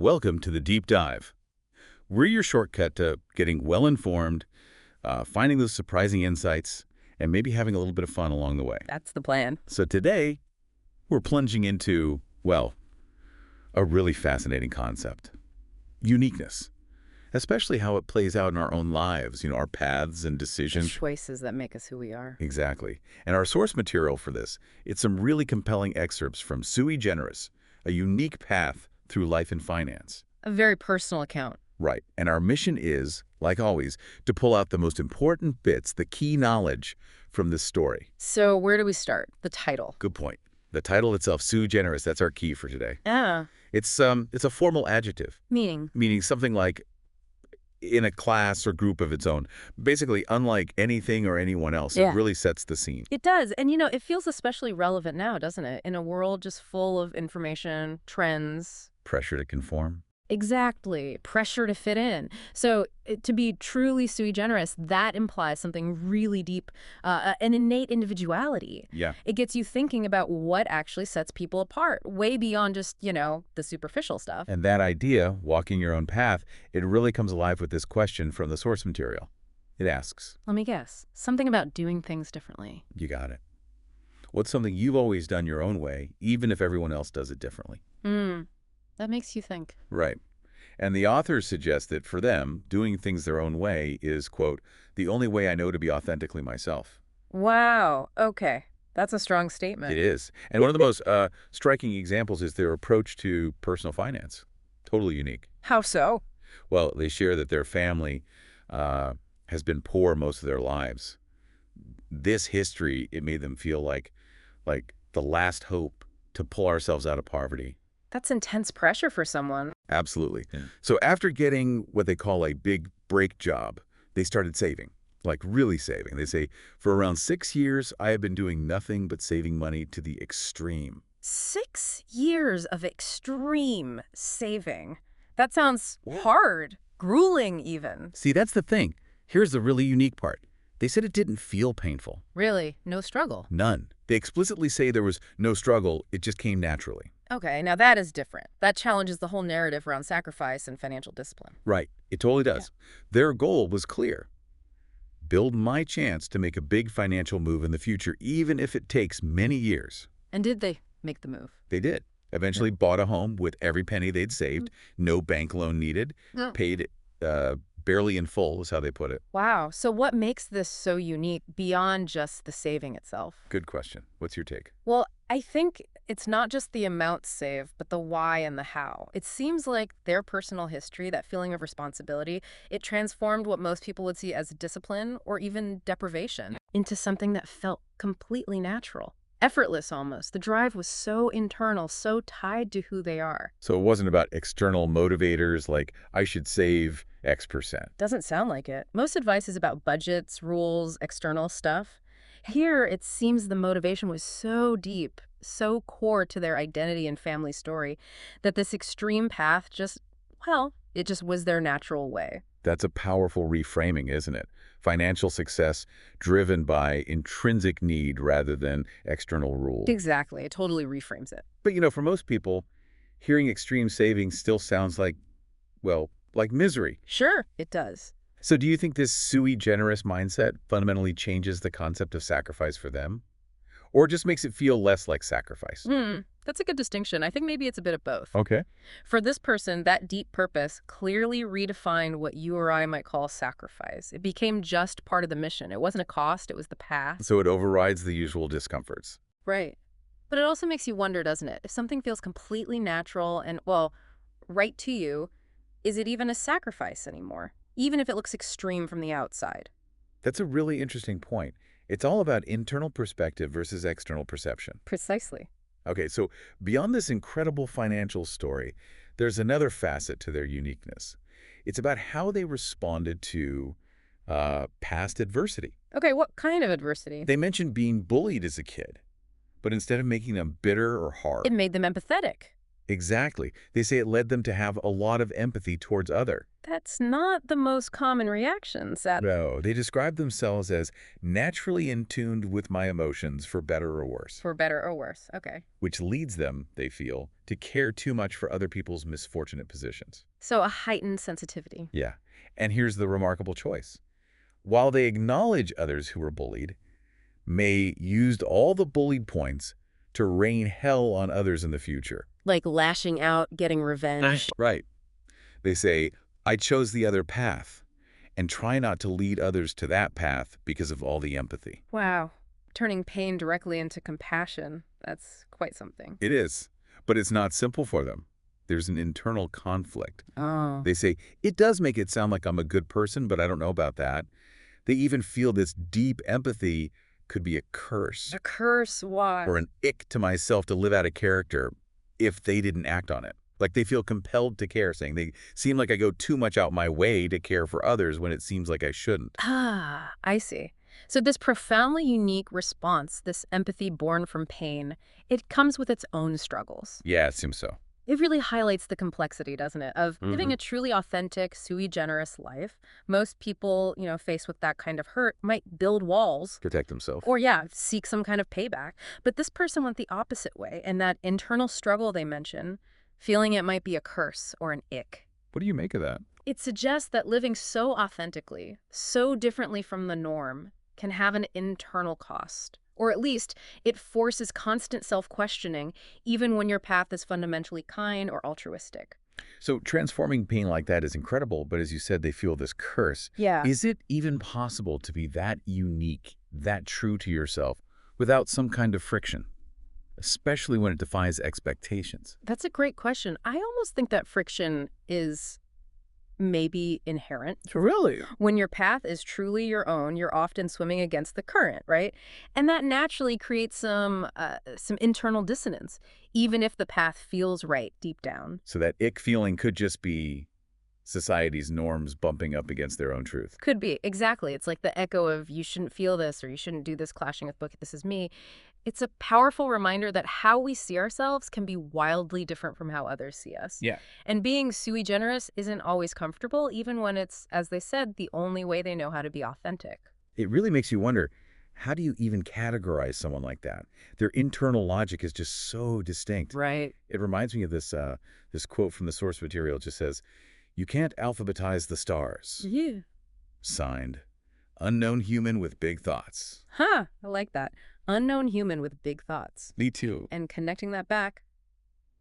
Welcome to the Deep Dive. We're your shortcut to getting well-informed, finding those surprising insights, and maybe having a little bit of fun along the way. That's the plan. So today, we're plunging into, well, a really fascinating concept. Uniqueness. Especially how it plays out in our own lives, our paths and The decisions. choices that make us who we are. Exactly. And our source material for this, it's some really compelling excerpts from Generis, a unique path through life and finance. A very personal account. Right. And our mission is, like always, to pull out the most important bits, the key knowledge from this story. So where do we start? The title. Good point. The title itself, Sui Generis, that's our key for today. Ah, It's a formal adjective, meaning. meaning something like in a class or group of its own. Basically, unlike anything or anyone else, Yeah. it really sets the scene. It does. And it feels especially relevant now, doesn't it? In a world just full of information, trends. Pressure to conform. Exactly. Pressure to fit in. So to be truly sui generis, that implies something really deep, an innate individuality. Yeah. It gets you thinking about what actually sets people apart, way beyond just, the superficial stuff. And that idea, walking your own path, it really comes alive with this question from the source material. It asks, Let me guess. Something about doing things differently. you got it. What's something you've always done your own way, even if everyone else does it differently? That makes you think. Right. And the authors suggest that for them, doing things their own way is, quote, the only way I know to be authentically myself. Wow. Okay. That's a strong statement. It is. And one of the most striking examples is their approach to personal finance. Totally unique. How so? Well, they share that their family has been poor most of their lives. This history, it made them feel like the last hope to pull ourselves out of poverty. That's intense pressure for someone. Absolutely. Yeah. So after getting what they call a big break job, they started saving, like really saving. They say, for around 6 years, I have been doing nothing but saving money to the extreme. 6 years of extreme saving. That sounds hard, grueling even. See, that's the thing. Here's the really unique part. They said it didn't feel painful. Really, no struggle. None. They explicitly say there was no struggle. It just came naturally. Okay, now that is different. That challenges the whole narrative around sacrifice and financial discipline. Right. It totally does. Their goal was clear. Build my chance to make a big financial move in the future, even if it takes many years. And did they make the move? They did. Eventually bought a home with every penny they'd saved, no bank loan needed, paid barely in full is how they put it. Wow. So what makes this so unique beyond just the saving itself? Good question. What's your take? Well, I think it's not just the amount saved, but the why and the how. It seems like their personal history, that feeling of responsibility, it transformed what most people would see as discipline or even deprivation into something that felt completely natural. Effortless almost. The drive was so internal, so tied to who they are. So it wasn't about external motivators like I should save X%. Doesn't sound like it. Most advice is about budgets, rules, external stuff. Here, it seems the motivation was so deep, so core to their identity and family story, that this extreme path it just was their natural way. That's a powerful reframing, isn't it? Financial success driven by intrinsic need rather than external rule. Exactly. It totally reframes it. But for most people, hearing extreme saving still sounds like misery. Sure, it does. So do you think this sui generis mindset fundamentally changes the concept of sacrifice for them? Or just makes it feel less like sacrifice? That's a good distinction. I think maybe it's a bit of both. Okay. For this person, that deep purpose clearly redefined what you or I might call sacrifice. It became just part of the mission. It wasn't a cost, it was the path. So it overrides the usual discomforts. Right. But it also makes you wonder, doesn't it? If something feels completely natural and, right to you, is it even a sacrifice anymore? Even if it looks extreme from the outside. That's a really interesting point. It's all about internal perspective versus external perception. Precisely. Okay, so beyond this incredible financial story, there's another facet to their uniqueness. It's about how they responded to past adversity. Okay, what kind of adversity? They mentioned being bullied as a kid, but instead of making them bitter or hard. It made them empathetic. Exactly. They say it led them to have a lot of empathy towards others. That's not the most common reaction, sadly. No, they describe themselves as naturally in tune with my emotions, for better or worse, For better or worse. Okay. which leads them, they feel, to care too much for other people's misfortunate positions. So a heightened sensitivity. Yeah. And here's the remarkable choice. While they acknowledge others who were bullied, May used all the bullied points to rain hell on others in the future. Like lashing out, getting revenge. Right. They say, I chose the other path, and try not to lead others to that path because of all the empathy. Wow. Turning pain directly into compassion. That's quite something. It is, but it's not simple for them. There's an internal conflict. Oh. They say, it does make it sound like I'm a good person, but I don't know about that. They even feel this deep empathy could be a curse A curse? Why? or an ick to myself to live out a character if they didn't act on it. Like they feel compelled to care, saying they seem like I go too much out my way to care for others when it seems like I shouldn't. Ah, I see. So this profoundly unique response, this empathy born from pain, it comes with its own struggles. Yeah, it seems so. It really highlights the complexity, doesn't it, of living a truly authentic, sui generis life. Most people, faced with that kind of hurt might build walls Protect themselves. or, yeah, seek some kind of payback. But this person went the opposite way, and that internal struggle they mention, feeling it might be a curse or an ick. What do you make of that? It suggests that living so authentically, so differently from the norm, can have an internal cost. Or at least, it forces constant self-questioning, even when your path is fundamentally kind or altruistic. So transforming pain like that is incredible, but as you said, they feel this curse. Yeah. Is it even possible to be that unique, that true to yourself, without some kind of friction? Especially when it defies expectations. That's a great question. I almost think that friction is maybe inherent. Really? When your path is truly your own, you're often swimming against the current, right? And that naturally creates some internal dissonance, even if the path feels right deep down. So that ick feeling could just be society's norms bumping up against their own truth. Could be, exactly. It's like the echo of you shouldn't feel this or you shouldn't do this clashing with book, this is me. It's a powerful reminder that how we see ourselves can be wildly different from how others see us. Yeah. And being sui generis isn't always comfortable, even when it's, as they said, the only way they know how to be authentic. It really makes you wonder, how do you even categorize someone like that? Their internal logic is just so distinct. Right. It reminds me of this quote from the source material. It just says, you can't alphabetize the stars. Yeah. Signed, unknown human with big thoughts. Huh, I like that. Unknown human with big thoughts. Me too. And connecting that back,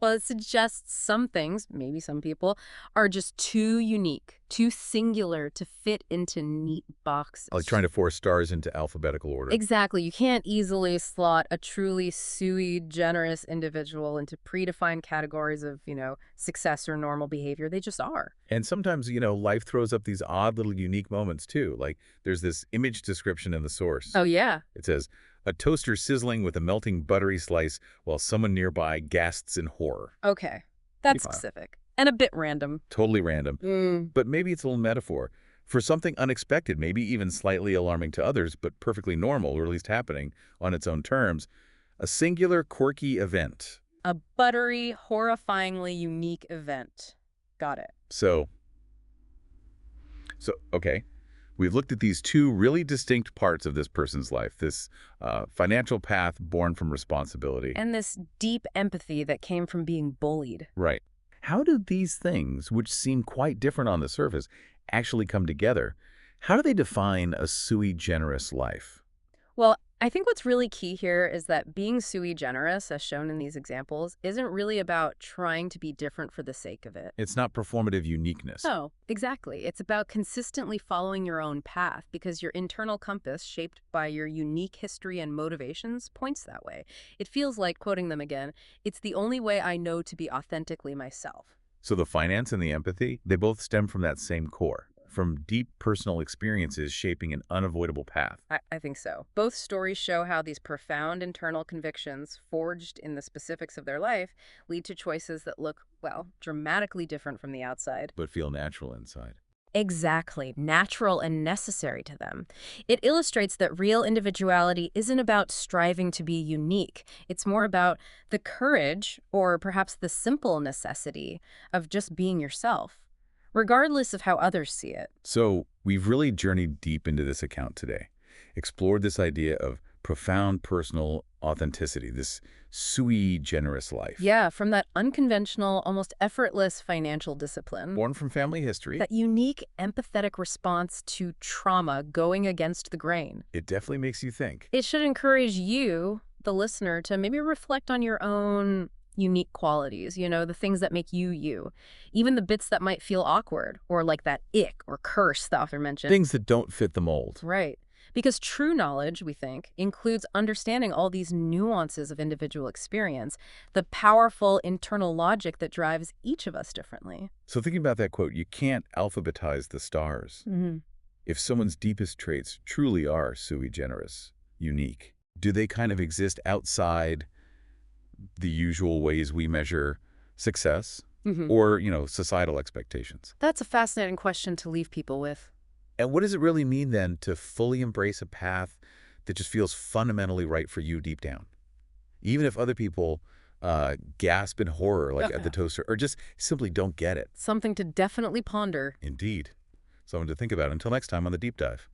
well, it suggests some things, maybe some people, are just too unique, too singular to fit into neat boxes. Like trying to force stars into alphabetical order. Exactly. You can't easily slot a truly sui generis individual into predefined categories of, success or normal behavior. They just are. And sometimes, life throws up these odd little unique moments too. Like there's this image description in the source. Oh, yeah. It says, a toaster sizzling with a melting buttery slice while someone nearby gasps in horror. Okay. That's Pretty fine. specific. And a bit random. Totally random. But maybe it's a little metaphor for something unexpected, maybe even slightly alarming to others, but perfectly normal, or at least happening on its own terms. A singular, quirky event. A buttery, horrifyingly unique event. Got it. So, okay. We've looked at these two really distinct parts of this person's life, this financial path born from responsibility. And this deep empathy that came from being bullied. Right. How do these things, which seem quite different on the surface, actually come together? How do they define a sui generis life? Well, I think what's really key here is that being sui generis, as shown in these examples, isn't really about trying to be different for the sake of it. It's not performative uniqueness. No, exactly. It's about consistently following your own path because your internal compass, shaped by your unique history and motivations, points that way. It feels like, quoting them again, it's the only way I know to be authentically myself. So the finance and the empathy, they both stem from that same core, from deep personal experiences shaping an unavoidable path. I think so. Both stories show how these profound internal convictions, forged in the specifics of their life, lead to choices that look, well, dramatically different from the outside. But feel natural inside. Exactly, natural and necessary to them. It illustrates that real individuality isn't about striving to be unique. It's more about the courage, or perhaps the simple necessity, of just being yourself. regardless of how others see it. So we've really journeyed deep into this account today, explored this idea of profound personal authenticity, this sui generis life. Yeah, from that unconventional, almost effortless financial discipline, Born from family history, that unique, empathetic response to trauma going against the grain. it definitely makes you think. It should encourage you, the listener, to maybe reflect on your own unique qualities, the things that make you you, even the bits that might feel awkward or like that ick or curse the author mentioned. Things that don't fit the mold. Right. Because true knowledge, we think, includes understanding all these nuances of individual experience, the powerful internal logic that drives each of us differently. So thinking about that quote, you can't alphabetize the stars. Hmm. If someone's deepest traits truly are sui generis, unique, do they kind of exist outside the usual ways we measure success Hmm. or, societal expectations? That's a fascinating question to leave people with. And what does it really mean then to fully embrace a path that just feels fundamentally right for you deep down? Even if other people gasp in horror, like at the toaster, or just simply don't get it. Something to definitely ponder. Indeed. Something to think about. Until next time on The Deep Dive.